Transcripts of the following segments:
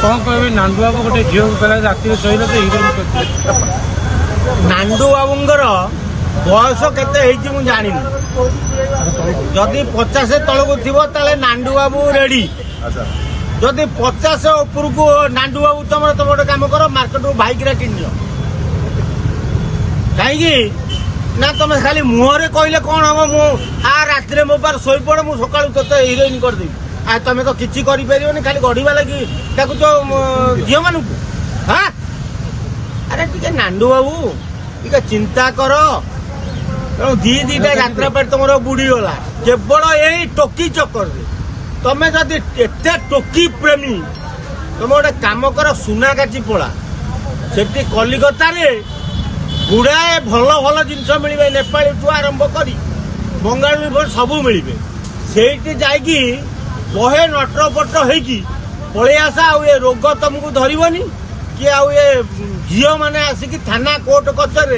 कौन कह नांदू बाबू गोटे झील को राति शोल तो हिरोइन करते नांदू बाबूंर बयस केते मु जानी जदि 50 तलक थी नांदू बाबू रेडी जदि 50 ऊपर को नांदू बाबू तुम गोटे कम कर मार्केट बाइक किन कहीं ना तुम खाली मुहरे कहले कौन हम मु रात मो पार शोई पड़े मुझे सका ते हिरोइन करदेवी आ तुम तो किसी कर खाली गढ़ा लगी डाकुच झील मान हाँ अरे टे नांदू बाबू टे चिंता कर दीटा यात्रा पर तुम बुड़ी गला केवल यही टोकी चक्कर तमें जदि एत टोकी प्रेमी तुम गोटे कम कर सुनागाची पड़ा से कलिकता गुड़ाए भल भल जिनस मिले नेपाली ठू आरंभ कर बंगाली सबू मिले से जाकि बहे नटरपट होगी पलि आस आ रोग तुमको धरबनी कि झील मैंने आसिक थाना कोर्ट कचर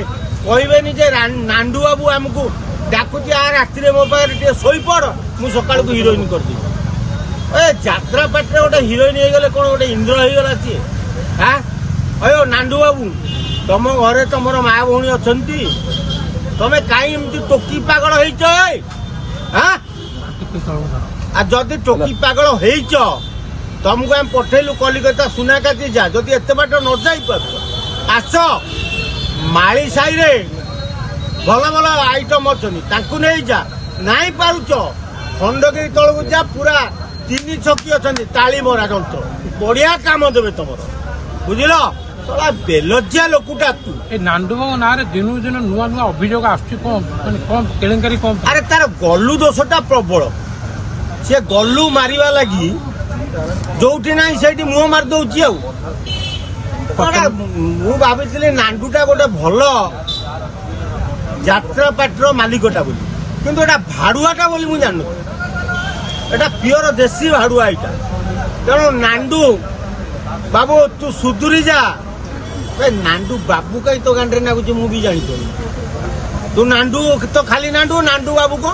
कहबेनि जे नांदू बाबू आमको डाकुची आ राति मो पाखे शोई पड़ मु सका हिरोइन करदेवी यात्रा पाटे गोटे हिरोइन हो कौन गोटे इंद्र हो गला सी हाँ अयो नांदू बाबू तुम घरे तुम माँ भौणी अच्छा तुम कहीं टोकी पागल हो जदि टोकी पागल हो तुमको आम पठेलु कलिकता सुनाकाती जा जदि एत बाट न जापर आस माली साई रे भल भल आइटम अच्छा नहीं जा नाई पारुच खंडगिरी तलू जा पूरा 3 छकी अच्छा ताली मरा जंतर बढ़िया काम देवे तुम बुझल बेलजिया लोकटा तू नांदू बाबू ना दिन दिन नुआ नुआ अभियोग आसुरी कौन अरे तार गलु दोषटा प्रबल सी गलु मारिबा लगी जो ना से मुह मार दौची मु भाई नांदूटा गोटे भल यात्रा पार्टी मालिकटा बोली किंतु एटा भाड़ुआटा बोली मुझे जान एटा प्योर देसी भाड़ुआ एटा तेणु नांदू बाबू तू सुधुरी जा नांदू बाबू कहीं तो गांडे नागुच मुझे जानी तू नांदू तो खाली नांदू नांदू बाबू को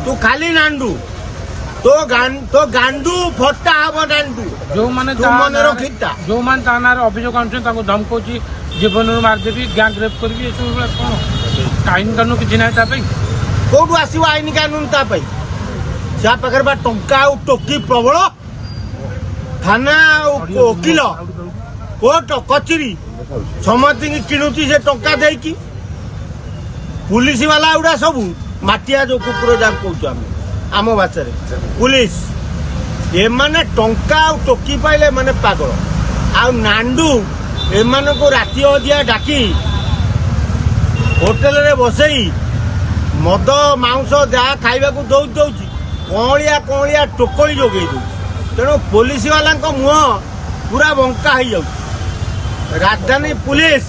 तू खाली नांदू तो गांडू फटा हम नांदू जो माने मन रखीता जो मान अभियोग आनुन धमकाऊँ जीवन मारदेवी गैंग रेप करी कौन आईन कानून किसी ना कौटू आसो आईन कानून से पाखे बा टंका टोकी प्रबल थाना वकिल कोर्ट कचेरी समस्त किणुची से टंका देकी पुलिस वाला गुड़ा सब माटिया जो कुकुर जहाँ कौन आम भाषा पुलिस एमाने टंका टोकी पाइले माने पागल आ नांदू एमान को राति अधिया डाकी होटेल रे बसई मद मांस जहाँ खाइबा को दौची कौलिया टोकई जोगे तेणु पुलिस वाला मुह पूरा बंका हो जाऊ राजधानी पुलिस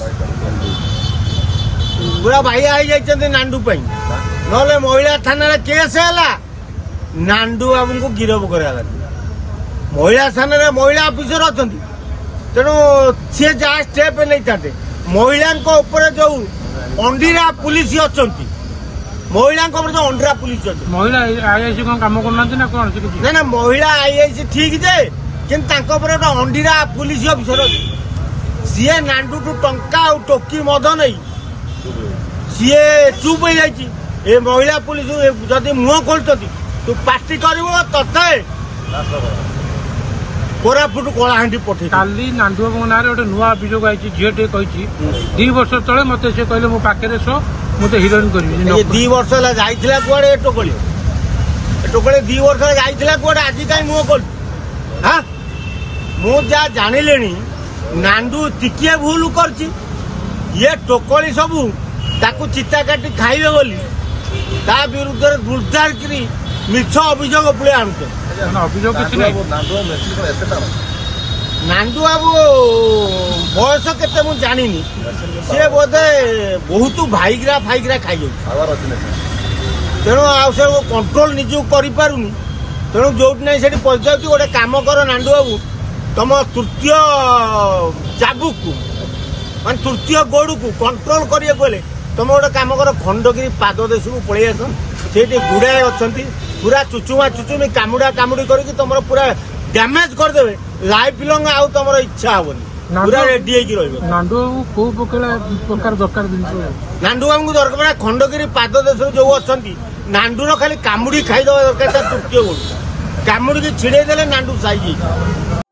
पूरा बाह्या हो नांदू ना महिला थाना केस है नांदू बाबू को गिरफ करा महिला थाना महिला अफिसर अच्छा तेणु सी जहाँ स्टेप नहीं था महिला जो अंडीरा पुलिस अच्छा महिला अंडरा पुलिस अच्छा महिला आईआईसी कौन काम करना कौन ना महिला आईआईसी ठीक जे कि अंडीरा पुलिस अफिसर अच्छी सी नांदू टू टंका टोकी मद नहीं सी चुप हो जाए महिला पुलिस जदि मुह खोलती तू पार्टी कर कोरापुट कलाहांडी पठे काली नांदू बाबू ना गोटे नुआ अभियोग आई झीटे कही 2 वर्ष तले मत से कहले मो पाखे सो मुझे हिरोइन करी 2 वर्ष है कुआड़े टोकली 2 वर्ष जाइला कुआड़े आज कहीं मुह खोल हाँ मुझा जानिले नांदू टिके भूल कर ये टोकली सबू ताकू चिता काटी खाइबे बोली ता विरुद्ध दुर्दार करी मिछ अभियोग पुले आनुचे अभियोग किसी नांदू बाबू बयस केते मु जानिनी सी बोधे बहुत भाईग्रा फाइग्रा खाई तेणु से कंट्रोल निजू कर पारुनी तेणु जो ना से पहुंचा गोटे कम कर नांदू बाबू तुम तृतीय चाबुक मान तृतीय गोड़ को कंट्रोल करें तुम गोटे कम कर खंडगिरी पाद देश को पलि आस से गुड़ाए अच्छा पूरा चुचुमा चुचुमी कामुड़ा कामुड़ी करके तुम पूरा ଡ୍ୟାମେଜ କରିଦେବେ ଲାଇଫ ଲଙ୍ଗ ଆଉ ତମର ଇଚ୍ଛା ହବନି ପୁରା ରେଡି ହେଇକି ରହିବ। ନାଣ୍ଡୁ କୋଉ ପ୍ରକାର ଦରକାର ଜିନିଷ ନାଣ୍ଡୁ ବାବୁଙ୍କୁ ଦରକାର ଖଣ୍ଡଗିରି ପାଦ ଦେଶରେ ଯୋଉ ଅଛନ୍ତି ନାଣ୍ଡୁର ଖାଲି କାମୁଡି ଖାଇଦବା ଦରକାର ତା ତୃତୀୟ ଗୋଡୁ କାମୁଡିକି ଛିଡେଇ ଦେଲେ ନାଣ୍ଡୁ ସାଇଜ ହେଇଯିବ।